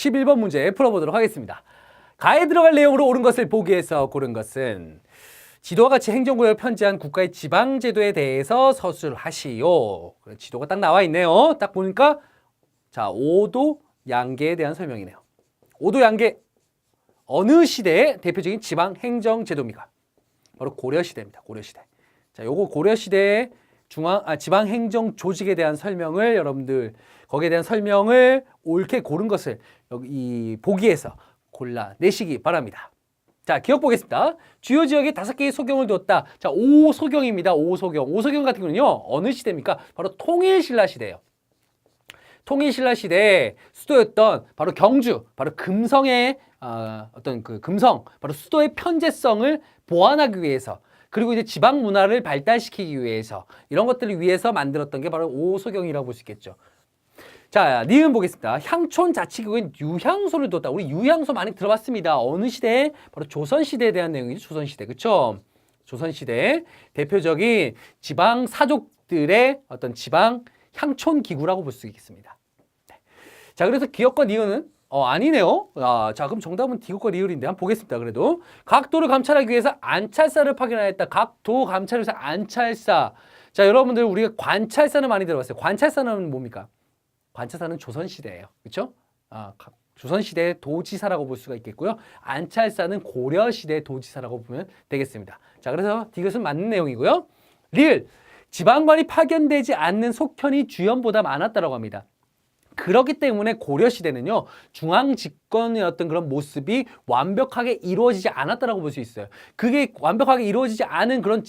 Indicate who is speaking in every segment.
Speaker 1: 11번 문제 풀어보도록 하겠습니다. 가에 들어갈 내용으로 옳은 것을 보기 위해서 고른 것은 지도와 같이 행정구역을 편제한 국가의 지방제도에 대해서 서술하시오. 지도가 딱 나와 있네요. 딱 보니까 자, 오도 양계에 대한 설명이네요. 오도 양계 어느 시대의 대표적인 지방 행정제도입니까? 바로 고려시대입니다. 고려시대. 자, 요거 고려시대의 지방 행정 조직에 대한 설명을 여러분들 거기에 대한 설명을 옳게 고른 것을 여기 보기에서 골라내시기 바랍니다. 자, 기억 보겠습니다. 주요 지역에 5개의 소경을 두었다. 자, 오소경입니다. 오소경. 오소경 같은 경우는요, 어느 시대입니까? 바로 통일신라 시대예요. 통일신라 시대에 수도였던 바로 경주, 바로 금성의 어떤 그 금성, 바로 수도의 편제성을 보완하기 위해서, 그리고 이제 지방 문화를 발달시키기 위해서 이런 것들을 위해서 만들었던 게 바로 오소경이라고 볼 수 있겠죠. 자, 니은 보겠습니다. 향촌 자치구역엔 유향소를 뒀다. 우리 유향소 많이 들어봤습니다. 어느 시대에? 바로 조선시대에 대한 내용이죠. 조선시대. 그쵸? 조선시대 대표적인 지방 사족들의 어떤 지방 향촌 기구라고 볼 수 있겠습니다. 네. 자, 그래서 기역과 니은은 아니네요. 자, 그럼 정답은 디귿과 리을인데 한번 보겠습니다. 그래도 각도를 감찰하기 위해서 안찰사를 파견하였다. 각도 감찰을 위해서 안찰사. 자, 여러분들 우리가 관찰사는 많이 들어봤어요. 관찰사는 뭡니까? 관찰사는 조선시대예요. 그렇죠? 조선시대의 도지사라고 볼 수가 있겠고요. 안찰사는 고려시대의 도지사라고 보면 되겠습니다. 자, 그래서 디귿은 맞는 내용이고요. 리을, 지방관이 파견되지 않는 속현이 주연보다 많았다고 합니다. 그렇기 때문에 고려시대는요, 중앙집권의 어떤 그런 모습이 완벽하게 이루어지지 않았다고 볼 수 있어요. 그게 완벽하게 이루어지지 않은 그런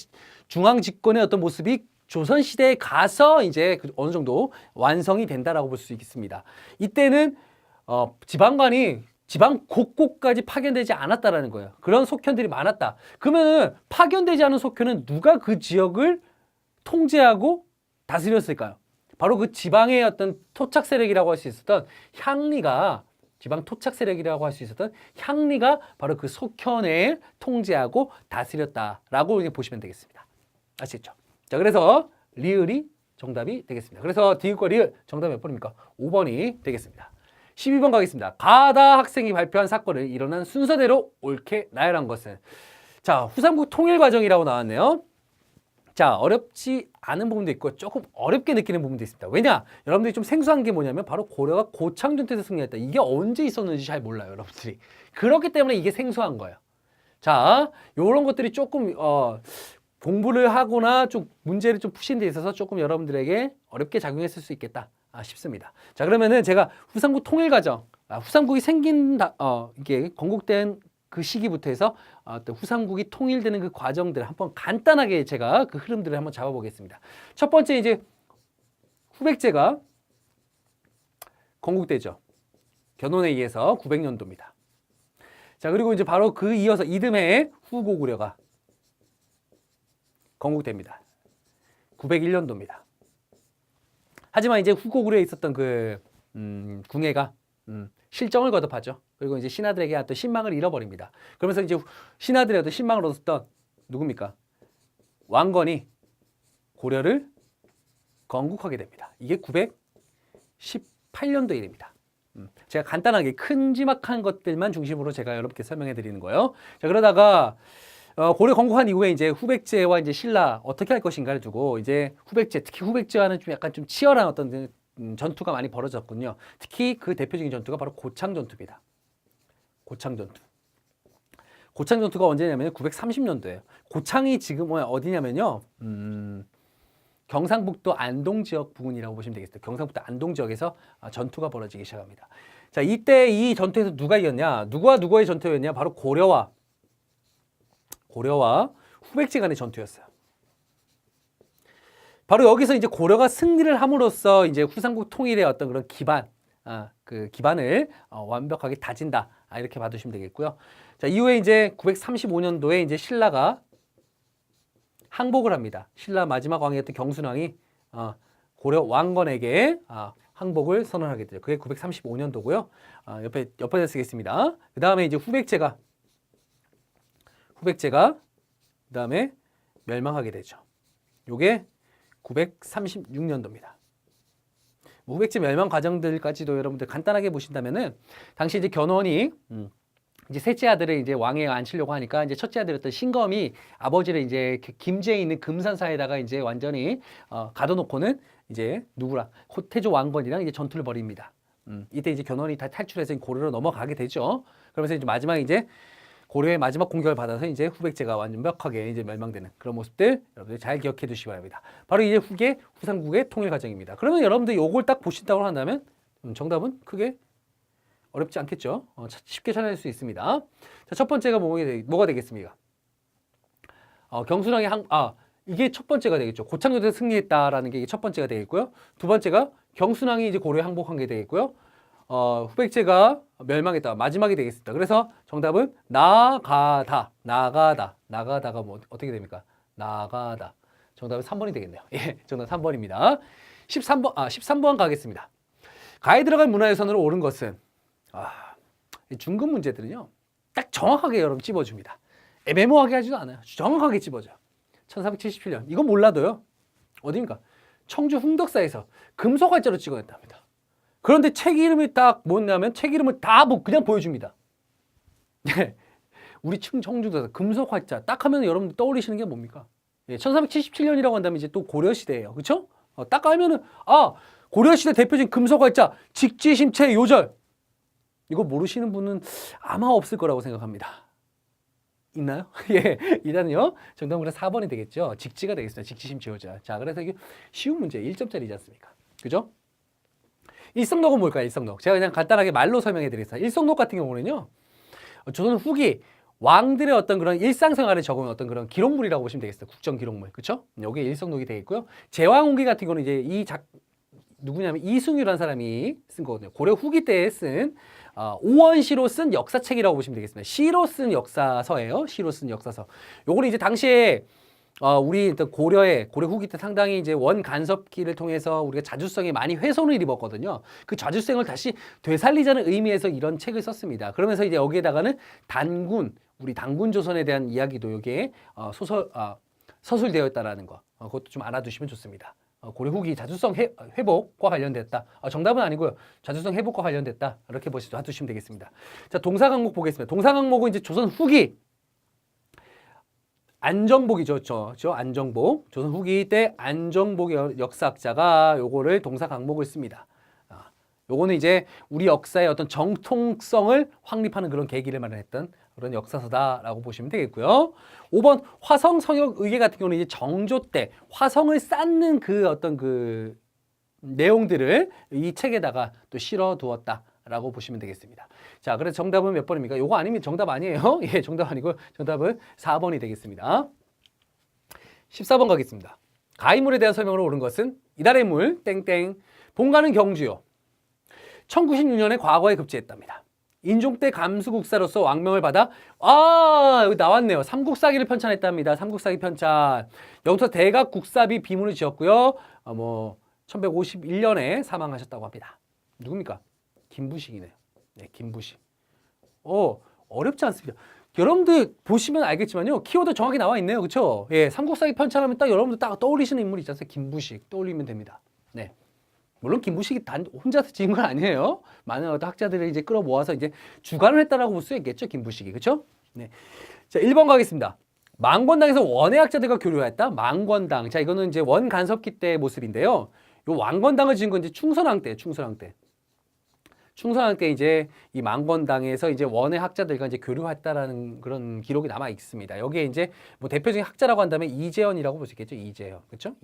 Speaker 1: 중앙집권의 어떤 모습이 조선시대에 가서 이제 어느 정도 완성이 된다라고 볼 수 있겠습니다. 이때는 지방관이 지방 곳곳까지 파견되지 않았다라는 거예요. 그런 속현들이 많았다. 그러면은 파견되지 않은 속현은 누가 그 지역을 통제하고 다스렸을까요? 바로 그 지방의 어떤 토착 세력이라고 할 수 있었던 향리가, 지방 토착 세력이라고 할 수 있었던 향리가 바로 그 속현을 통제하고 다스렸다라고 이렇게 보시면 되겠습니다. 아시겠죠? 자, 그래서 리을이 정답이 되겠습니다. 그래서 디귿과 리을 정답 몇 번입니까? 5번이 되겠습니다. 12번 가겠습니다. 가다 학생이 발표한 사건을 일어난 순서대로 옳게 나열한 것은, 자, 후삼국 통일 과정이라고 나왔네요. 자, 어렵지 않은 부분도 있고 조금 어렵게 느끼는 부분도 있습니다. 왜냐? 여러분들이 좀 생소한 게 뭐냐면 바로 고려가 고창전투에서 승리했다. 이게 언제 있었는지 잘 몰라요, 여러분들이. 그렇기 때문에 이게 생소한 거예요. 자, 요런 것들이 조금 공부를 하거나 좀 문제를 좀 푸신 데 있어서 조금 여러분들에게 어렵게 작용했을 수 있겠다 싶습니다. 자, 그러면은 제가 후삼국 통일 과정, 후삼국이 이게 건국된 그 시기부터 해서 또 후삼국이 통일되는 그 과정들을 한번 간단하게 제가 그 흐름들을 한번 잡아보겠습니다. 첫 번째 이제 후백제가 건국되죠. 견훤에 의해서 900년도입니다. 자, 그리고 이제 바로 그 이어서 이듬해에 후고구려가 건국됩니다. 901년도입니다. 하지만 이제 후고구려에 있었던 그 궁예가 실정을 거듭하죠. 그리고 이제 신하들에게 어떤 신망을 잃어버립니다. 그러면서 이제 신하들의 어떤 신망을 얻었던 누굽니까? 왕건이 고려를 건국하게 됩니다. 이게 918년도 일입니다. 제가 간단하게 큼지막한 것들만 중심으로 제가 여러분께 설명해 드리는 거예요. 자, 그러다가 고려 건국한 이후에 이제 후백제와 이제 신라 어떻게 할 것인가를 두고 이제 후백제, 특히 후백제와는 좀 약간 좀 치열한 어떤 전투가 많이 벌어졌군요. 특히 그 대표적인 전투가 바로 고창전투입니다. 고창전투. 고창전투가 언제냐면 930년도예요. 고창이 지금 어디냐면요. 경상북도 안동 지역 부근이라고 보시면 되겠어요. 경상북도 안동 지역에서 전투가 벌어지기 시작합니다. 자, 이때 이 전투에서 누가 이겼냐? 누구와 누구의 전투였냐? 바로 고려와 후백제 간의 전투였어요. 바로 여기서 이제 고려가 승리를 함으로써 이제 후삼국 통일의 어떤 그런 그 기반을 완벽하게 다진다. 이렇게 봐두시면 되겠고요. 자, 이후에 이제 935년도에 이제 신라가 항복을 합니다. 신라 마지막 왕이었던 경순왕이 고려 왕건에게 항복을 선언하게 되죠. 그게 935년도고요. 옆에 쓰겠습니다. 그 다음에 이제 후백제가 그 다음에 멸망하게 되죠. 요게 936년도입니다. 뭐 후백제 멸망 과정들까지도 여러분들 간단하게 보신다면은 당시 이제 견훤이 이제 셋째 아들을 이제 왕에 앉히려고 하니까 이제 첫째 아들이었던 신검이 아버지를 이제 김제에 있는 금산사에다가 이제 완전히 가둬놓고는 이제 누구랑 태조 왕건이랑 이제 전투를 벌입니다. 이때 이제 견훤이 다 탈출해서 고려로 넘어가게 되죠. 그러면서 이제 마지막 이제 고려의 마지막 공격을 받아서 이제 후백제가 완벽하게 이제 멸망되는 그런 모습들 여러분들 잘 기억해 두시기 바랍니다. 바로 이제 후삼국의 통일 과정입니다. 그러면 여러분들 요걸 딱 보신다고 한다면 정답은 크게 어렵지 않겠죠. 쉽게 찾아낼 수 있습니다. 자, 첫 번째가 뭐가 되겠습니까? 경순왕이 이게 첫 번째가 되겠죠. 고창조대에서 승리했다라는 게 첫 번째가 되겠고요. 두 번째가 경순왕이 이제 고려에 항복한 게 되겠고요. 후백제가 멸망했다. 마지막이 되겠습니다. 그래서 정답은 나가다가 뭐 어떻게 됩니까? 나가다. 정답은 3번이 되겠네요. 예, 정답 3번입니다. 13번 가겠습니다. 가에 들어갈 문화유산으로 옳은 것은 중급 문제들은요. 딱 정확하게 여러분 찝어줍니다. 애매모호하게 하지도 않아요. 정확하게 찝어줘요. 1477년. 이건 몰라도요. 어디입니까? 청주 흥덕사에서 금속활자로 찍어냈답니다. 그런데 책 이름이 딱 뭐냐면 책 이름을 다 그냥 보여줍니다. 네. 우리 청주에서 금속활자 딱 하면 여러분들 떠올리시는 게 뭡니까? 예, 1377년이라고 한다면 이제 또 고려시대예요. 그렇죠? 딱 알면은 고려시대 대표적인 금속활자 직지심체 요절. 이거 모르시는 분은 아마 없을 거라고 생각합니다. 있나요? 예, 일단은요. 정답은 4번이 되겠죠. 직지가 되겠습니다. 직지심체 요절. 자, 그래서 이게 쉬운 문제 1점짜리지 않습니까? 그죠? 일성록은 뭘까요? 일성록. 제가 그냥 간단하게 말로 설명해 드리겠습니다. 일성록 같은 경우는요. 조선 후기 왕들의 어떤 그런 일상생활에 적은 어떤 그런 기록물이라고 보시면 되겠어요. 국정 기록물. 그렇죠? 여기에 일성록이 되겠고요. 제왕후기 같은 경우는 이제 누구냐면 이승유라는 사람이 쓴 거거든요. 고려 후기 때에 쓴 오원시로 쓴 역사책이라고 보시면 되겠습니다. 시로 쓴 역사서예요. 시로 쓴 역사서. 요거는 이제 당시에 우리 고려 후기 때 상당히 이제 원 간섭기를 통해서 우리가 자주성이 많이 훼손을 입었거든요. 그 자주성을 다시 되살리자는 의미에서 이런 책을 썼습니다. 그러면서 이제 여기에다가는 우리 단군 조선에 대한 이야기도 여기에 서술되어 있다라는 거. 그것도 좀 알아두시면 좋습니다. 고려 후기 자주성 회복과 관련됐다. 정답은 아니고요. 자주성 회복과 관련됐다. 이렇게 봐두시면 되겠습니다. 자, 동사강목 보겠습니다. 동사강목은 이제 조선 후기 안정복이죠. 안정복. 조선 후기 때 안정복 역사학자가 요거를 동사 강목을 씁니다. 요거는 이제 우리 역사의 어떤 정통성을 확립하는 그런 계기를 마련했던 그런 역사서다라고 보시면 되겠고요. 5번 화성 성역 의궤 같은 경우는 이제 정조 때 화성을 쌓는 그 어떤 그 내용들을 이 책에다가 또 실어 두었다라고 보시면 되겠습니다. 자, 그래서 정답은 몇 번입니까? 요거 아니면 정답 아니에요. 예, 정답 아니고 정답은 4번이 되겠습니다. 14번 가겠습니다. 가이물에 대한 설명으로 옳은 것은 이달의 물 땡땡 본가는 경주요. 1096년에 과거에 급제했답니다. 인종 때 감수국사로서 왕명을 받아 여기 나왔네요. 삼국사기를 편찬했답니다. 삼국사기 편찬. 여기서 대각 국사비 비문을 지었고요. 1151년에 사망하셨다고 합니다. 누굽니까? 김부식이네요. 네, 김부식. 어렵지 않습니다. 여러분들 보시면 알겠지만요. 키워드 정확히 나와 있네요. 그렇죠? 예, 삼국사기 편찬하면 딱 여러분들 딱 떠올리시는 인물이 있지 않습니까? 김부식 떠올리면 됩니다. 네. 물론 김부식이 혼자서 지은 건 아니에요. 많은 어떤 학자들을 이제 끌어모아서 이제 주관을 했다라고 볼 수 있겠죠. 김부식이. 그렇죠? 네. 자, 1번 가겠습니다. 망권당에서 원외 학자들과 교류했다. 망권당. 자, 이거는 이제 원 간섭기 때의 모습인데요. 요 왕권당을 지은 건 이제 충선왕 때. 충선왕 때 이제 이 망권당에서 이제 원외 학자들과 이제 교류했다라는 그런 기록이 남아 있습니다. 여기에 이제 뭐 대표적인 학자라고 한다면 이재현이라고 볼 수 있겠죠. 이재현. 그렇죠?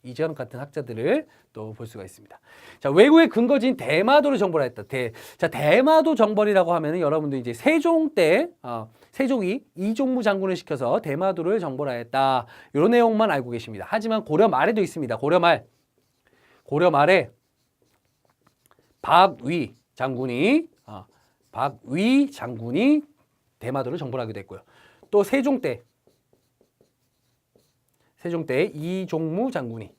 Speaker 1: 이재현 같은 학자들을 또 볼 수가 있습니다. 자, 외구의 근거지인 대마도를 정벌했다. 자, 대마도 정벌이라고 하면은 여러분들 이제 세종 때 세종이 이종무 장군을 시켜서 대마도를 정벌하였다. 이런 내용만 알고 계십니다. 하지만 고려 말에도 있습니다. 고려 말에 박위 장군이 대마도를 정벌하기도 했고요. 또 세종 때 이종무 장군이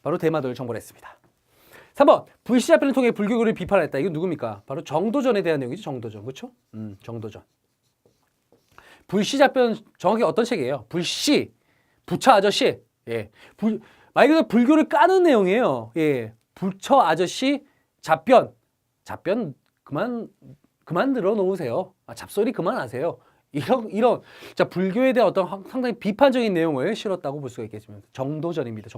Speaker 1: 바로 대마도를 정벌했습니다. 3번 불시자편을 통해 불교를 비판했다. 이건 누굽니까? 바로 정도전에 대한 내용이죠. 정도전. 그렇죠? 정도전. 불시자편 정확히 어떤 책이에요? 불시, 부처 아저씨. 예. 말 그대로 불교를 까는 내용이에요. 예. 부처 아저씨 잡변 그만 들어놓으세요. 잡소리 그만하세요. 이런 자 불교에 대한 어떤 상당히 비판적인 내용을 실었다고 볼 수가 있겠습니다. 정도전입니다.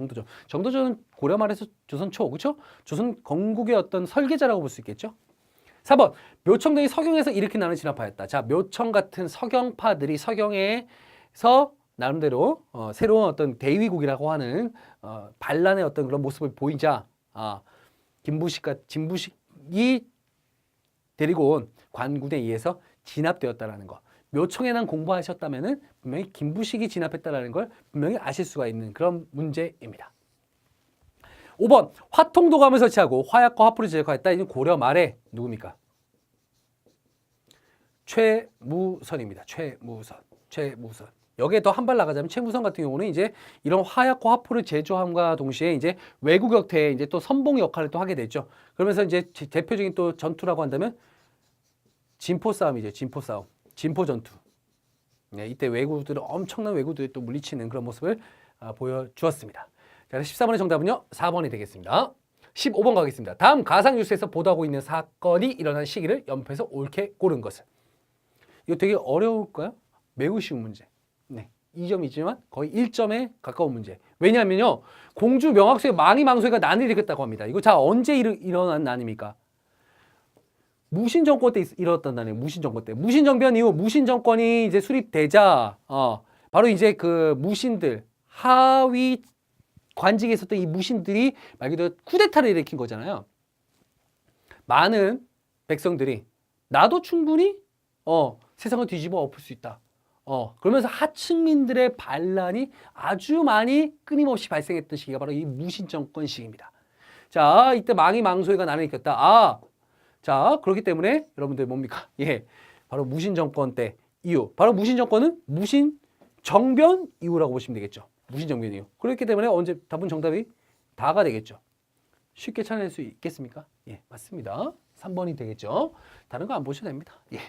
Speaker 1: 정도전은 고려 말에서 조선 초, 그렇죠? 조선 건국의 어떤 설계자라고 볼 수 있겠죠. 4번 묘청 등이 서경에서 이렇게 나는 진화파였다. 자 묘청 같은 서경파들이 서경에서 나름대로 새로운 어떤 대위국이라고 하는 반란의 어떤 그런 모습을 보이자 진부식이 데리고 온 관군에 의해서 진압되었다라는 거. 묘청에만 공부하셨다면은 분명히 김부식이 진압했다라는 걸 분명히 아실 수가 있는 그런 문제입니다. 5번 화통도감을 설치하고 화약과 화풀을 제작하였다. 이는 고려 말에 누굽니까? 최무선입니다. 최무선. 여기에 더 한 발 나가자면 최무선 같은 경우는 이제 이런 화약과 화풀을 제조함과 동시에 이제 외국 격퇴에 이제 또 선봉 역할을 또 하게 되죠. 그러면서 이제 대표적인 또 전투라고 한다면 진포 싸움이죠. 진포 전투. 네, 이때 엄청난 왜구들이 또 물리치는 그런 모습을 보여주었습니다. 자, 13번의 정답은요. 4번이 되겠습니다. 15번 가겠습니다. 다음 가상뉴스에서 보도하고 있는 사건이 일어난 시기를 연표해서 옳게 고른 것은. 이거 되게 어려울까요? 매우 쉬운 문제. 네, 2점이지만 거의 1점에 가까운 문제. 왜냐하면요. 공주 명학소의 망이망소가 난을 일으켰다고 합니다. 이거 자 언제 일어난 난입니까? 무신정권 때 일어났던 난이에요. 무신정권 때. 무신정변 이후 무신정권이 이제 수립되자 바로 이제 그 무신들 하위 관직에 있었던 이 무신들이 말 그대로 쿠데타를 일으킨 거잖아요. 많은 백성들이 나도 충분히 세상을 뒤집어 엎을 수 있다. 그러면서 하층민들의 반란이 아주 많이 끊임없이 발생했던 시기가 바로 이 무신정권 시기입니다. 자, 이때 망이망소가 난을 일으켰다. 자, 그렇기 때문에 여러분들 뭡니까? 예, 바로 무신정권 때 이후. 바로 무신정권은 무신정변 이후라고 보시면 되겠죠. 무신정변 이후. 그렇기 때문에 언제 답은 정답이 다가 되겠죠. 쉽게 찾아낼 수 있겠습니까? 예, 맞습니다. 3번이 되겠죠. 다른 거 안 보셔도 됩니다. 예.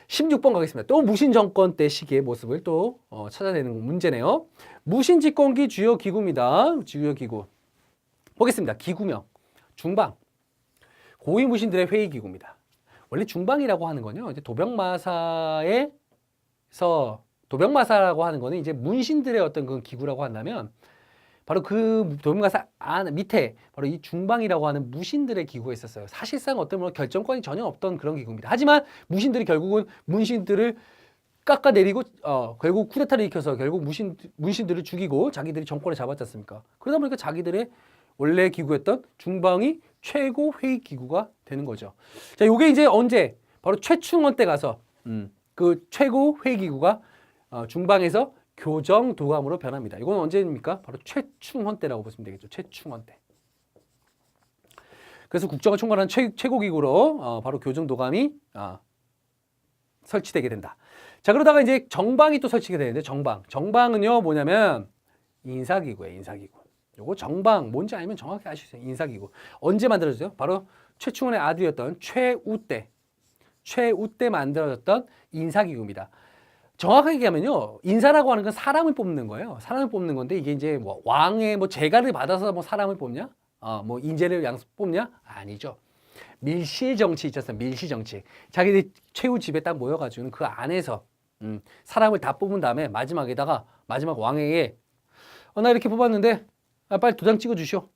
Speaker 1: 16번 가겠습니다. 또 무신정권 때 시기의 모습을 또 찾아내는 문제네요. 무신집권기 주요 기구입니다. 주요 기구. 보겠습니다. 기구명. 중방. 고위무신들의 회의기구입니다. 원래 중방이라고 하는 건요, 이제 도병마사라고 하는 거는 이제 문신들의 어떤 그 기구라고 한다면, 바로 그 도병마사 밑에 바로 이 중방이라고 하는 무신들의 기구가 있었어요. 사실상 어떤 뭐 결정권이 전혀 없던 그런 기구입니다. 하지만 무신들이 결국은 문신들을 깎아내리고 결국 쿠데타를 일으켜서 결국 문신들을 죽이고 자기들이 정권을 잡았지 않습니까? 그러다 보니까 자기들의 원래 기구였던 중방이 최고 회의 기구가 되는 거죠. 자, 요게 이제 언제? 바로 최충원 때 가서 그 최고 회의 기구가 중방에서 교정도감으로 변합니다. 이건 언제입니까? 바로 최충원 때라고 보시면 되겠죠. 최충원 때. 그래서 국정을 총괄하는 최고 기구로 바로 교정도감이 설치되게 된다. 자, 그러다가 이제 정방이 또 설치가 되는데 정방은요 뭐냐면 인사기구예요. 인사기구. 요거 정방 뭔지 알면 정확히 아시죠? 인사기구. 언제 만들어졌어요? 바로 최충원의 아들이었던 최우 때 만들어졌던 인사기구입니다. 정확하게 얘기하면요, 인사라고 하는 건 사람을 뽑는 거예요. 사람을 뽑는 건데 이게 이제 뭐 왕의 뭐 재가를 받아서 뭐 사람을 뽑냐? 뭐 인재를 뽑냐? 아니죠. 밀실정치 있잖아요. 밀실정치. 자기들 최후 집에 딱 모여가지고는 그 안에서 사람을 다 뽑은 다음에 마지막 왕에게 나 이렇게 뽑았는데 빨리 도장 찍어주시오.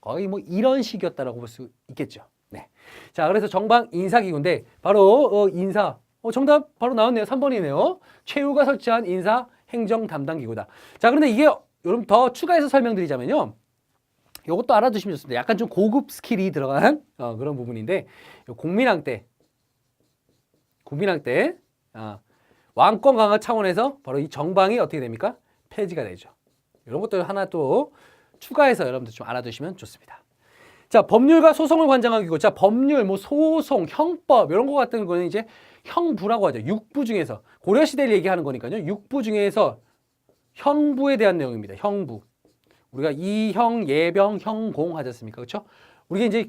Speaker 1: 거의 뭐 이런 식이었다라고 볼 수 있겠죠. 네. 자, 그래서 정방 인사기구인데 바로 인사. 정답 바로 나왔네요. 3번이네요. 최우가 설치한 인사 행정 담당 기구다. 자, 그런데 이게 여러분 더 추가해서 설명드리자면요. 이것도 알아두시면 좋습니다. 약간 좀 고급 스킬이 들어간 그런 부분인데 공민왕 때 왕권 강화 차원에서 바로 이 정방이 어떻게 됩니까? 폐지가 되죠. 이런 것들 하나 또 추가해서 여러분들 좀 알아두시면 좋습니다. 자, 법률과 소송을 관장하는 기구. 자, 법률, 뭐 소송, 형법 이런 거 같은 거는 이제 형부라고 하죠. 육부 중에서 고려 시대를 얘기하는 거니까요. 육부 중에서 형부에 대한 내용입니다. 형부. 우리가 이형, 예병, 형공 하지 않습니까? 그렇죠? 우리가 이제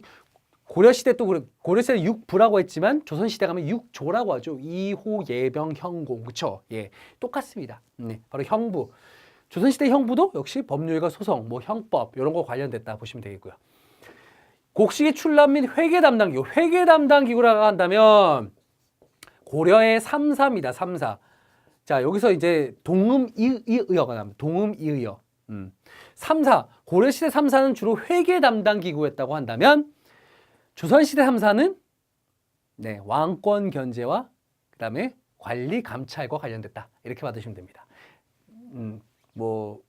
Speaker 1: 고려 시대 고려 시대 육부라고 했지만 조선 시대 가면 육조라고 하죠. 이호, 예병, 형공. 그렇죠? 예. 똑같습니다. 네. 바로 형부. 조선시대 형부도 역시 법률과 소송, 뭐 형법 이런 거 관련됐다 보시면 되겠고요. 곡식의 출납 및 회계 담당 기구, 회계 담당 기구라고 한다면 고려의 삼사입니다. 삼사. 자, 여기서 이제 동음이의어가 나옵니다. 동음이의어. 삼사, 고려시대 삼사는 주로 회계 담당 기구였다고 한다면 조선시대 삼사는 네, 왕권 견제와 그다음에 관리 감찰과 관련됐다. 이렇게 받으시면 됩니다. 뭐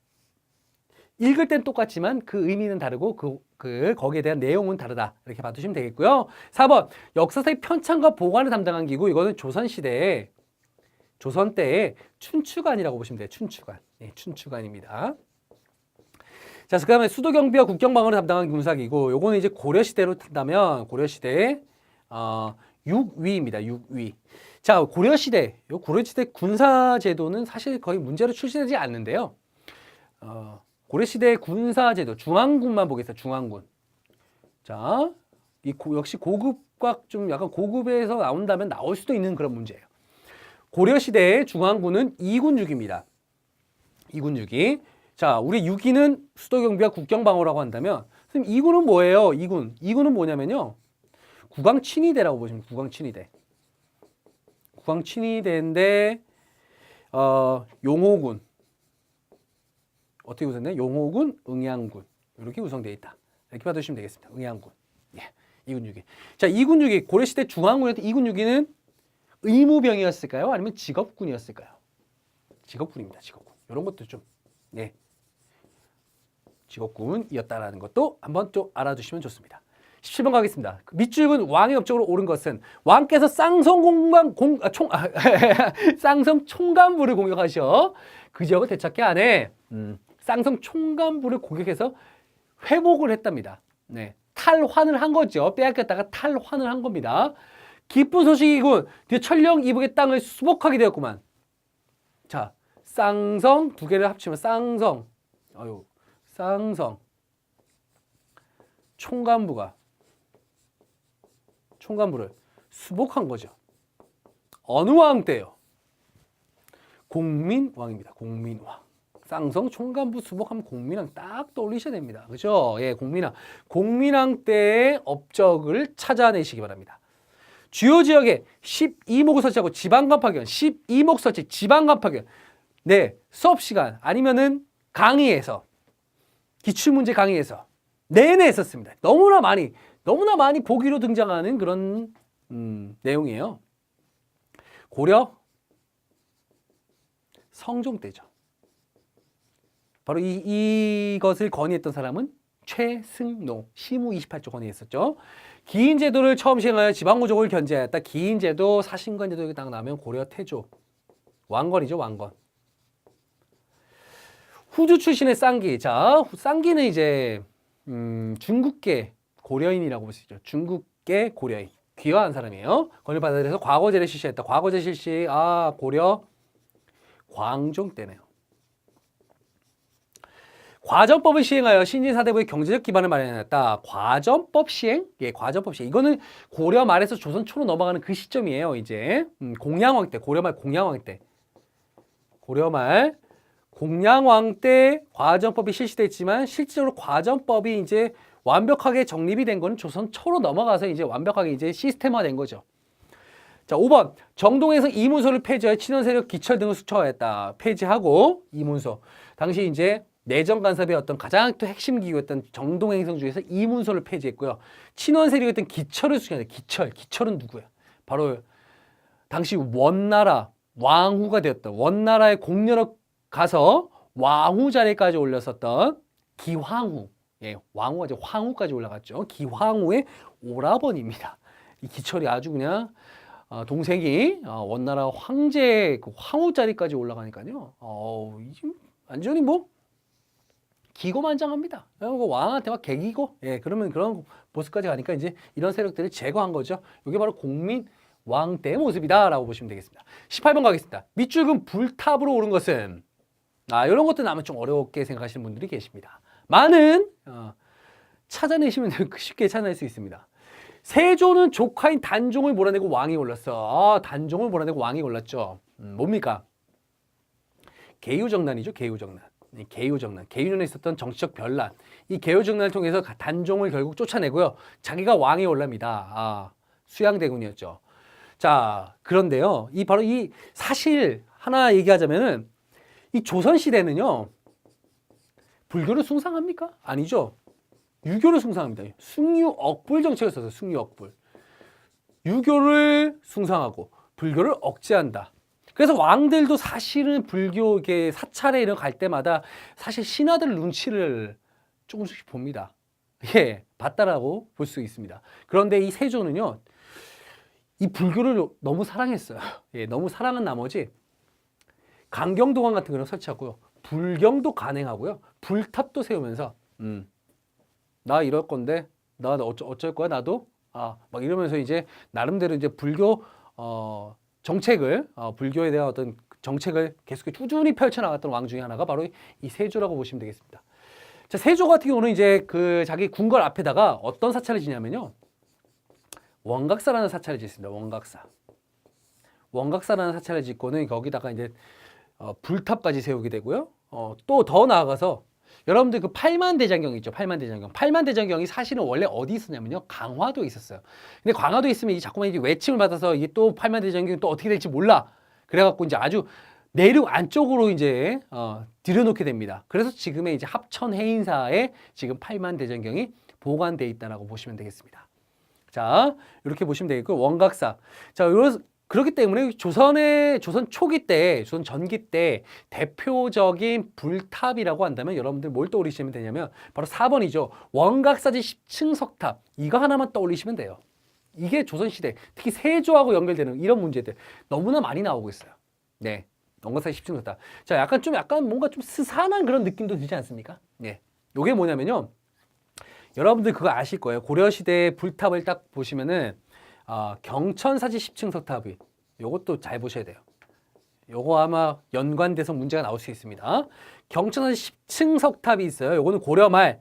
Speaker 1: 읽을 땐 똑같지만 그 의미는 다르고 거기에 대한 내용은 다르다. 이렇게 봐두시면 되겠고요. 4번 역사서의 편찬과 보관을 담당한 기구. 이거는 조선 때의 춘추관이라고 보시면 돼요. 춘추관. 네, 춘추관입니다. 자, 그다음에 수도 경비와 국경 방어를 담당한 군사기구. 요거는 이제 고려시대로 탄다면 고려시대의 6위입니다. 6위. 자, 고려시대 군사제도는 사실 거의 문제로 출시되지 않는데요. 고려시대 군사제도, 중앙군만 보겠습니다. 중앙군. 자, 역시 고급과 좀 약간 고급에서 나온다면 나올 수도 있는 그런 문제예요. 고려시대의 중앙군은 2군 6입니다. 2군 6이. 자, 우리 6위는 수도경비와 국경방어라고 한다면, 선생님, 2군은 뭐예요? 2군은 뭐냐면요. 국왕친위대라고 보시면 국왕친위대. 국왕친위대인데, 용호군. 어떻게 구성되냐? 용호군, 응양군. 이렇게 구성되어 있다. 이렇게 봐두시면 되겠습니다. 응양군. 예. 2군 6위. 자, 2군 6위. 고려시대 중앙군이었던 2군 6위는 의무병이었을까요? 아니면 직업군이었을까요? 직업군입니다. 직업군. 이런 것도 좀, 예. 직업군이었다라는 것도 한번 좀 알아두시면 좋습니다. 17번 가겠습니다. 밑줄은 왕의 업적으로 옳은 것은 왕께서 쌍성 총간부를 공격하셔 그 지역을 되찾게 하네. 쌍성 총간부를 공격해서 회복을 했답니다. 네, 탈환을 한 거죠. 빼앗겼다가 탈환을 한 겁니다. 기쁜 소식이군. 드디어 천령 이북의 땅을 수복하게 되었구만. 자, 쌍성 두 개를 합치면 쌍성. 쌍성 총간부를 수복한 거죠. 어느 왕 때요? 공민왕입니다. 공민왕. 쌍성 총간부 수복하면 공민왕 딱 떠올리셔야 됩니다. 그죠? 예, 공민왕 때의 업적을 찾아내시기 바랍니다. 주요 지역에 12목을 설치하고 지방간 파견, 12목 설치, 지방간 파견. 네, 수업 시간 아니면은 강의에서 기출문제 강의에서 내내 했었습니다. 너무나 많이 보기로 등장하는 그런 내용이에요. 고려 성종 때죠. 바로 이것을 건의했던 사람은 최승노, 시무 28조 건의했었죠. 기인제도를 처음 시행하여 지방구족을 견제하였다. 기인제도, 사신관제도 딱 나오면 고려 태조, 왕건이죠, 왕건. 후주 출신의 쌍기. 자, 쌍기는 이제 중국계 고려인이라고 볼 수 있죠. 중국계 고려인. 귀화한 사람이에요. 권위를 받아들여서 과거제를 실시했다. 과거제 실시, 고려 광종 때네요. 과전법을 시행하여 신진사대부의 경제적 기반을 마련했다. 과전법 시행? 예, 과전법 시행. 이거는 고려 말에서 조선 초로 넘어가는 그 시점이에요, 이제. 공양왕 때, 고려 말 공양왕 때. 고려 말 공양왕 때 과전법이 실시됐지만 실질적으로 과전법이 이제 완벽하게 정립이 된 건 조선 초로 넘어가서 이제 완벽하게 이제 시스템화된 거죠. 자, 5번. 정동에서 이문소를 폐지하여 친원세력 기철 등을 수처화했다. 폐지하고 이문소. 당시 이제 내정 간섭의 어떤 가장 또 핵심 기구였던 정동행성 중에서 이문소를 폐지했고요. 친원세력이었던 기철을 수처했다. 기철은 누구야? 바로 당시 원나라 왕후가 되었던 원나라의 공녀로 가서 왕후 자리까지 올렸었던 기황후. 예, 왕후가 이제 황후까지 올라갔죠. 기황후의 오라버니입니다. 이 기철이 아주 그냥 동생이 원나라 황제 그 황후 자리까지 올라가니까요. 완전히 뭐 기고만장합니다. 왕한테 막 개기고, 예, 그러면 그런 모습까지 가니까 이제 이런 세력들을 제거한 거죠. 이게 바로 공민 왕 때의 모습이다라고 보시면 되겠습니다. 18번 가겠습니다. 밑줄금 불탑으로 오른 것은 이런 것도 아마 좀 어렵게 생각하시는 분들이 계십니다. 많은 찾아내시면 쉽게 찾아낼 수 있습니다. 세조는 조카인 단종을 몰아내고 왕이 올랐어. 단종을 몰아내고 왕이 올랐죠. 뭡니까? 계유정난이죠. 계유정난. 이 개유정난, 개유년에 있었던 정치적 변란, 이 개유정난을 통해서 단종을 결국 쫓아내고요. 자기가 왕에 올랍니다. 수양대군이었죠. 자, 그런데요. 바로 이 사실 하나 얘기하자면은 이 조선시대는요. 불교를 숭상합니까? 아니죠. 유교를 숭상합니다. 숭유억불 정책을 써서 숭유억불. 유교를 숭상하고 불교를 억제한다. 그래서 왕들도 사실은 불교 사찰에 이런 갈 때마다 사실 신하들 눈치를 조금씩 봅니다. 예, 봤다라고 볼 수 있습니다. 그런데 이 세조는요, 이 불교를 너무 사랑했어요. 예, 너무 사랑한 나머지 강경도관 같은 거를 설치하고요, 불경도 간행하고요, 불탑도 세우면서 나 이럴 건데 나 어쩔 거야 나도 막 이러면서 이제 나름대로 이제 불교 정책을 불교에 대한 어떤 정책을 계속 꾸준히 펼쳐나갔던 왕 중에 하나가 바로 이 세조라고 보시면 되겠습니다. 자, 세조 같은 경우는 이제 그 자기 궁궐 앞에다가 어떤 사찰을 지냐면요, 원각사라는 사찰을 짓습니다. 원각사라는 사찰을 짓고는 거기다가 이제 불탑까지 세우게 되고요. 또 더 나아가서 여러분들 그 팔만대장경 있죠. 팔만대장경이 사실은 원래 어디 있었냐면요, 강화도에 있었어요. 근데 강화도에 있으면 자꾸만 이제 외침을 받아서 이게 또 팔만대장경이 또 어떻게 될지 몰라. 그래갖고 이제 아주 내륙 안쪽으로 이제 들여놓게 됩니다. 그래서 지금의 이제 합천 해인사에 지금 팔만대장경이 보관돼 있다라고 보시면 되겠습니다. 자, 이렇게 보시면 되겠고, 원각사. 자, 그렇기 때문에 조선 초기 때, 조선 전기 때 대표적인 불탑이라고 한다면 여러분들 뭘 떠올리시면 되냐면 바로 4번이죠. 원각사지 10층 석탑. 이거 하나만 떠올리시면 돼요. 이게 조선시대, 특히 세조하고 연결되는 이런 문제들 너무나 많이 나오고 있어요. 네. 원각사지 10층 석탑. 자, 약간 뭔가 좀 스산한 그런 느낌도 들지 않습니까? 네. 요게 뭐냐면요, 여러분들 그거 아실 거예요. 고려시대 불탑을 딱 보시면은 경천사지 10층 석탑이, 요것도 잘 보셔야 돼요. 요거 아마 연관돼서 문제가 나올 수 있습니다. 경천사지 10층 석탑이 있어요. 요거는 고려말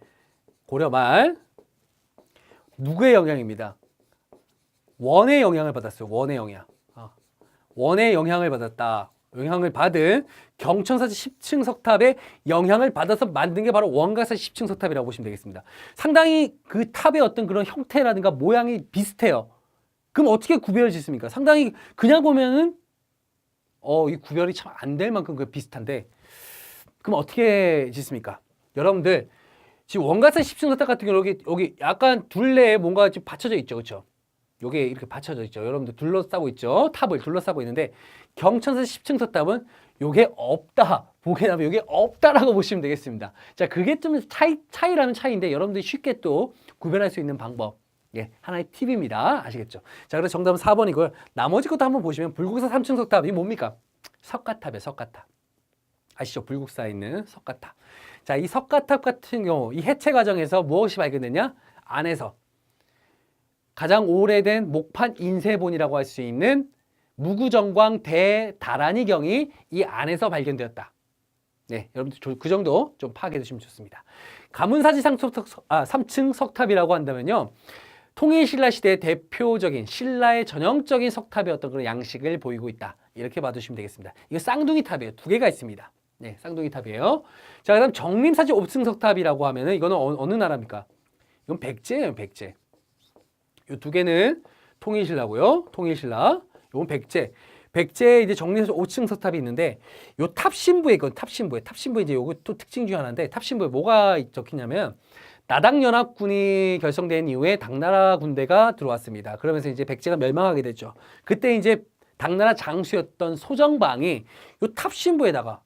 Speaker 1: 누구의 영향입니다? 원의 영향을 받았어요. 원의 영향. 원의 영향을 받았다. 영향을 받은 경천사지 10층 석탑의 영향을 받아서 만든 게 바로 원각사지 10층 석탑이라고 보시면 되겠습니다. 상당히 그 탑의 어떤 그런 형태라든가 모양이 비슷해요. 그럼 어떻게 구별을 짓습니까? 상당히 그냥 보면은 이 구별이 참 안 될 만큼 그 비슷한데, 그럼 어떻게 짓습니까? 여러분들 지금 원각사지 10층 석탑 같은 경우 여기 약간 둘레에 뭔가 지금 받쳐져 있죠, 그렇죠? 요게 이렇게 받쳐져 있죠. 여러분들 둘러싸고 있죠. 탑을 둘러싸고 있는데 경천사지 10층 석탑은 요게 없다. 보게 되면 요게 없다라고 보시면 되겠습니다. 자, 그게 좀 차이라면 차이인데 여러분들이 쉽게 또 구별할 수 있는 방법. 예, 하나의 팁입니다. 아시겠죠? 자, 그래서 정답은 4번이고요. 나머지 것도 한번 보시면 불국사 3층 석탑이 뭡니까? 석가탑이에요, 석가탑. 아시죠? 불국사에 있는 석가탑. 자, 이 석가탑 같은 경우 이 해체 과정에서 무엇이 발견됐냐? 안에서 가장 오래된 목판 인쇄본이라고 할 수 있는 무구정광 대다란이경이 이 안에서 발견되었다. 네, 여러분들 그 정도 좀 파악해 두시면 좋습니다. 가문사지 3층 석탑이라고 한다면요, 통일신라 시대의 대표적인 신라의 전형적인 석탑의 그런 양식을 보이고 있다. 이렇게 봐두시면 되겠습니다. 이거 쌍둥이 탑이에요. 2개가 있습니다. 네, 쌍둥이 탑이에요. 자, 그다음 정림사지 5층 석탑이라고 하면은 이거는 어느 나라입니까? 이건 백제예요, 백제. 이 2개는 통일신라고요. 통일신라. 이건 백제. 백제에 이제 정림사지 5층 석탑이 있는데 요 탑신부에 이제 요거 또 특징 중에 하나인데, 탑신부에 뭐가 적히냐면 나당연합군이 결성된 이후에 당나라 군대가 들어왔습니다. 그러면서 이제 백제가 멸망하게 됐죠. 그때 이제 당나라 장수였던 소정방이 요 탑신부에다가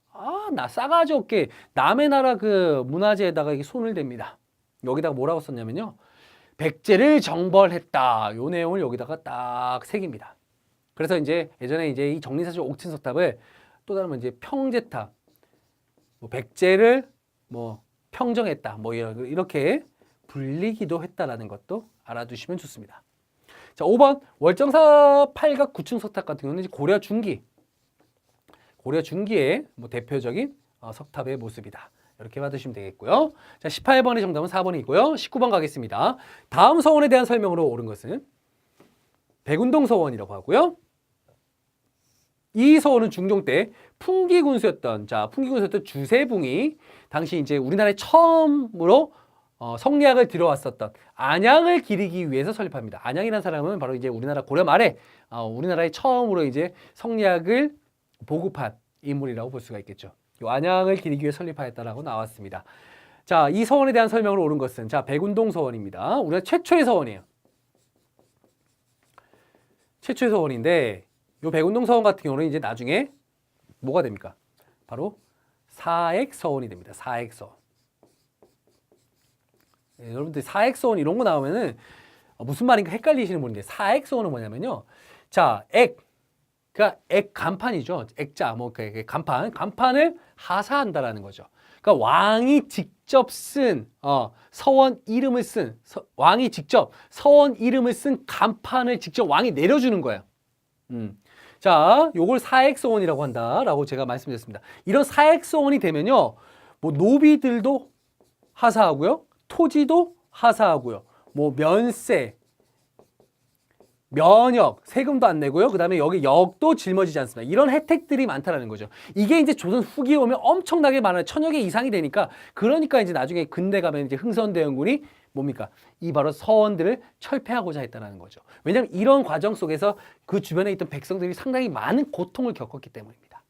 Speaker 1: 나 싸가지 없게 남의 나라 그 문화재에다가 이게 손을 댑니다. 여기다가 뭐라고 썼냐면요, 백제를 정벌했다. 요 내용을 여기다가 딱 새깁니다. 그래서 이제 예전에 이제 이 정림사지 5층 석탑을 또 다른 이제 평제탑, 백제를 평정했다. 이렇게 불리기도 했다라는 것도 알아두시면 좋습니다. 자, 5번 월정사 8각 9층 석탑 같은 경우는 이제 고려 중기의 대표적인 석탑의 모습이다. 이렇게 받으시면 되겠고요. 자, 18번의 정답은 4번이고요. 19번 가겠습니다. 다음 서원에 대한 설명으로 옳은 것은 백운동 서원이라고 하고요. 이 서원은 중종 때 풍기군수였던 주세붕이 당시 이제 우리나라에 처음으로 성리학을 들여왔었던 안양을 기리기 위해서 설립합니다. 안양이라는 사람은 바로 이제 우리나라 고려 말에 우리나라에 처음으로 이제 성리학을 보급한 인물이라고 볼 수가 있겠죠. 이 안양을 기리기 위해 설립하였다라고 나왔습니다. 자, 이 서원에 대한 설명을 옳은 것은 백운동 서원입니다. 우리가 최초의 서원이에요. 최초의 서원인데 이 백운동 서원 같은 경우는 이제 나중에 뭐가 됩니까? 바로 사액서원이 됩니다. 사액서원. 네, 여러분들 사액서원 이런 거 나오면은 무슨 말인가 헷갈리시는 분인데 사액서원은 뭐냐면요. 자, 그러니까 간판이죠. 액자, 간판을 하사한다라는 거죠. 그러니까 왕이 직접 쓴 서원 이름을 쓴 왕이 직접 서원 이름을 쓴 간판을 직접 왕이 내려주는 거예요. 자, 요걸 사액서원이라고 한다라고 제가 말씀드렸습니다. 이런 사액서원이 되면요, 뭐 노비들도 하사하고요, 토지도 하사하고요, 뭐 면세, 면역, 세금도 안 내고요. 그 다음에 여기 역도 짊어지지 않습니다. 이런 혜택들이 많다라는 거죠. 이게 이제 조선 후기에 오면 엄청나게 많아요. 1000여 개 이상이 되니까, 그러니까 이제 나중에 근대 가면 이제 흥선대원군이 뭡니까? 이 바로 서원들을 철폐하고자 했다는 거죠. 왜냐하면 이런 과정 속에서 그 주변에 있던 백성들이 상당히 많은 고통을 겪었기 때문입니다.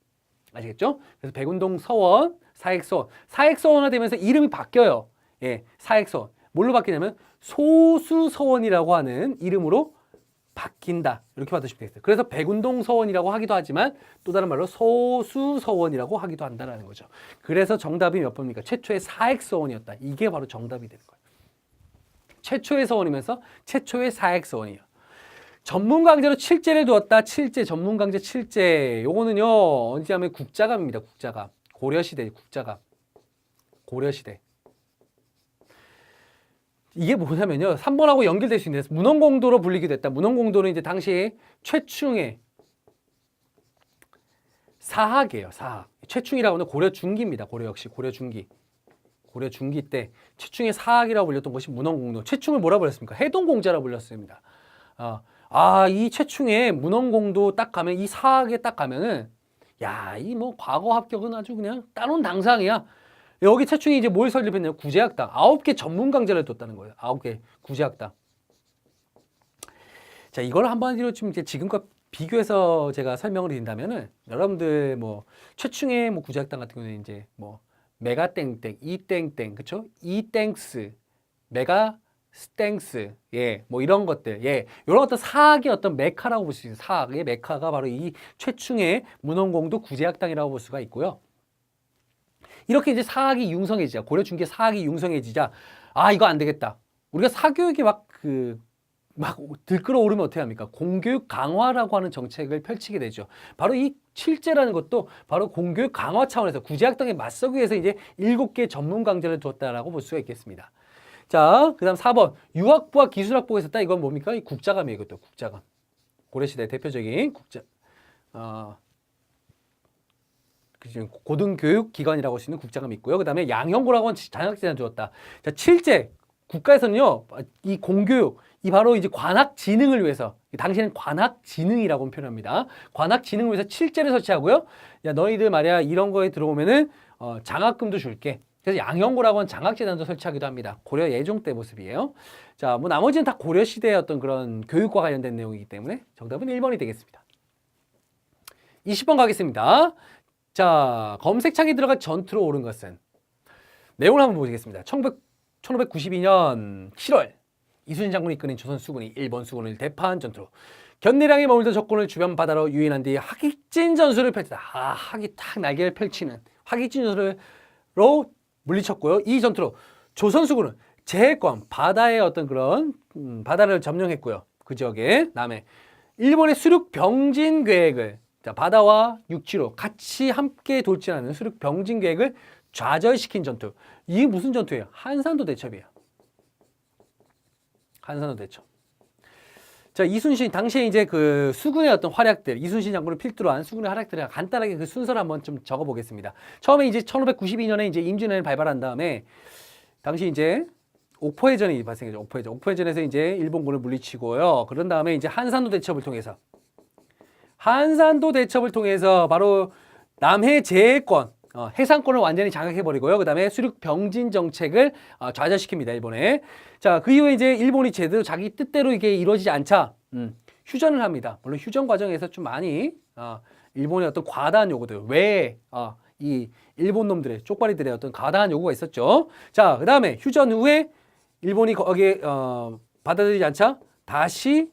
Speaker 1: 아시겠죠? 그래서 백운동 서원, 사액서원. 사액서원화 되면서 이름이 바뀌어요. 예, 사액서원. 뭘로 바뀌냐면 소수서원이라고 하는 이름으로 바뀐다. 이렇게 받으시면 되겠어요. 그래서 백운동 서원이라고 하기도 하지만 또 다른 말로 소수서원이라고 하기도 한다는 거죠. 그래서 정답이 몇 번입니까? 최초의 사액서원이었다. 이게 바로 정답이 되는 거예요. 최초의 서원이면서 최초의 사액서원이에요. 전문강제로 칠제를 두었다. 칠제, 전문강제 칠제. 요거는요, 언제 하면 국자감입니다. 국자감. 고려시대 국자감. 고려시대. 이게 뭐냐면요, 3번하고 연결될 수 있는 문헌공도로 불리기도 했다. 문헌공도는 이제 당시 최충의 사학이에요. 사학. 최충이라고 하는 고려 중기입니다. 고려 역시 고려 중기. 고려 중기 때 최충의 사학이라고 불렸던 것이 문헌공도. 최충을 뭐라 불렀습니까? 해동공자라고 불렸습니다. 이 최충의 문헌공도 딱 가면, 이 사학에 딱 가면은, 야, 이 뭐 과거 합격은 아주 그냥 따놓은 당상이야. 여기 최충이 이제 뭘 설립했냐면 구제학당. 9개 전문 강좌를 뒀다는 거예요. 9개 구제학당. 자, 이걸 한번 좀 지금과 비교해서 제가 설명을 드린다면은, 여러분들 뭐 최충의 뭐 구제학당 같은 경우는 이제 뭐 메가땡땡, 이땡땡, 그쵸? 이땡스, 메가스땡스, 예, 뭐 이런 것들, 예, 이런 어떤 사학의 어떤 메카라고 볼 수 있어요. 사학의 메카가 바로 이 최충의 문헌공도 구제학당이라고 볼 수가 있고요. 이렇게 이제 사학이 융성해지자, 고려 중기 사학이 융성해지자, 이거 안 되겠다. 우리가 사교육이 막 들끓어오르면 어떻게 합니까? 공교육 강화라고 하는 정책을 펼치게 되죠. 바로 이 칠제라는 것도 바로 공교육 강화 차원에서 구제학당에 맞서기 위해서 이제 7개 전문 강좌를 두었다라고 볼 수가 있겠습니다. 자, 그 다음 4번. 유학부와 기술학부가 있었다. 이건 뭡니까? 이 국자감이에요. 이것도 국자감. 고려시대 대표적인 고등교육 기관이라고 할 수 있는 국자감이 있고요. 그 다음에 양형고라고 하는 장학재단을 두었다. 자, 칠제. 국가에서는요, 이 공교육, 이 바로 이제 관학진흥을 위해서, 당시에는 관학진흥이라고 표현합니다. 관학진흥을 위해서 칠제를 설치하고요. 야, 너희들 말이야, 이런 거에 들어오면은, 장학금도 줄게. 그래서 양형고라고 하는 장학재단도 설치하기도 합니다. 고려 예종 때 모습이에요. 자, 뭐 나머지는 다 고려 시대의 어떤 그런 교육과 관련된 내용이기 때문에 정답은 1번이 되겠습니다. 20번 가겠습니다. 자, 검색창에 들어가 전투로 오른 것은, 내용을 한번 보시겠습니다. 1592년 7월 이순신 장군이 이끄는 조선 수군이 일본 수군을 대파한 전투로 견내량에 머물던 적군을 주변 바다로 유인한 뒤 하깃진 전술을 펼치다. 학이 탁 날개를 펼치는 하깃진 전술로 물리쳤고요. 이 전투로 조선 수군은 제해권 바다의 어떤 그런 바다를 점령했고요. 그 지역에 남해 일본의 수륙 병진 계획을, 자, 바다와 육지로 같이 함께 돌진하는 수륙 병진 계획을 좌절시킨 전투. 이게 무슨 전투예요? 한산도 대첩이에요. 한산도 대첩. 자, 이순신 당시에 이제 그 수군의 어떤 활약들, 이순신 장군을 필두로 한 수군의 활약들을 간단하게 그 순서를 한번 좀 적어 보겠습니다. 처음에 이제 1592년에 이제 임진왜란을 발발한 다음에 당시 이제 옥포해전이 발생했죠. 옥포해전에서 이제 일본군을 물리치고요. 그런 다음에 이제 한산도 대첩을 통해서 한산도 대첩을 통해서 바로 남해 제해권, 해상권을 완전히 장악해버리고요. 그 다음에 수륙 병진 정책을 좌절시킵니다, 일본에. 자, 그 이후에 이제 일본이 제대로 자기 뜻대로 이게 이루어지지 않자, 휴전을 합니다. 물론 휴전 과정에서 좀 많이, 일본의 어떤 과다한 요구들, 이 일본 놈들의 쪽발이들의 어떤 과다한 요구가 있었죠. 자, 그 다음에 휴전 후에 일본이 거기에, 받아들이지 않자 다시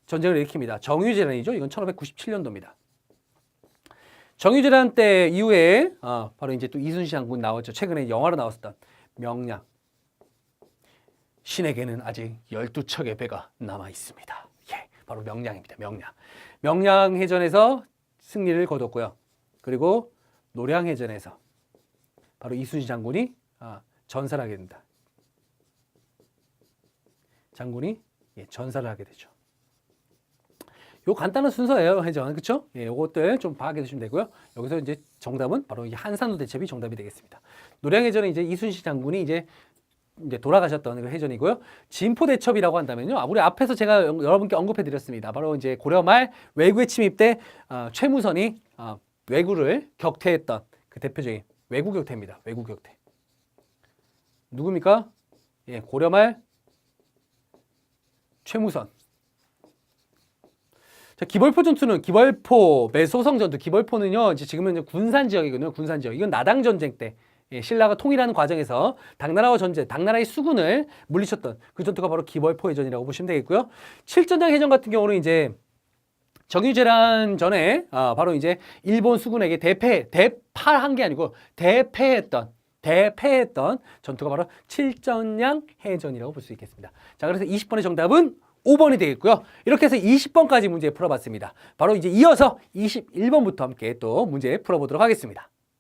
Speaker 1: 전쟁을 일으킵니다. 정유재란이죠. 이건 1597년도입니다. 정유재란 때 이후에 바로 이제 또 이순신 장군 나왔죠. 최근에 영화로 나왔었던 명량. 신에게는 아직 12척의 배가 남아 있습니다. 예, 바로 명량입니다. 명량. 명량해전에서 승리를 거뒀고요. 그리고 노량해전에서 바로 이순신 장군이 전사를 하게 됩니다. 장군이 전사를 하게 되죠. 요 간단한 순서예요, 해전. 그쵸? 예, 요것들 좀 파악해 두시면 되고요. 여기서 이제 정답은 바로 이 한산도 대첩이 정답이 되겠습니다. 노량해전은 이제 이순신 장군이 이제 돌아가셨던 그 해전이고요. 진포 대첩이라고 한다면요. 우리 앞에서 제가 여러분께 언급해 드렸습니다. 바로 이제 고려 말 왜구의 침입 때 최무선이 왜구를 격퇴했던 그 대표적인 왜구 격퇴입니다. 왜구 격퇴. 누굽니까? 예, 고려 말 최무선. 자, 기벌포 전투는 기벌포, 매소성 전투. 기벌포는요, 이제 지금은 이제 군산 지역이거든요. 군산 지역. 이건 나당 전쟁 때 신라가 통일하는 과정에서 당나라와 당나라의 수군을 물리쳤던 그 전투가 바로 기벌포 해전이라고 보시면 되겠고요. 칠전장 해전 같은 경우는 이제 정유재란 전에 바로 이제 일본 수군에게 대파한 게 아니고 대패했던 전투가 바로 칠전량 해전이라고 볼 수 있겠습니다. 자, 그래서 20번의 정답은 5번이 되겠고요. 이렇게 해서 20번까지 문제 풀어봤습니다. 바로 이제 이어서 21번부터 함께 또 문제 풀어보도록 하겠습니다.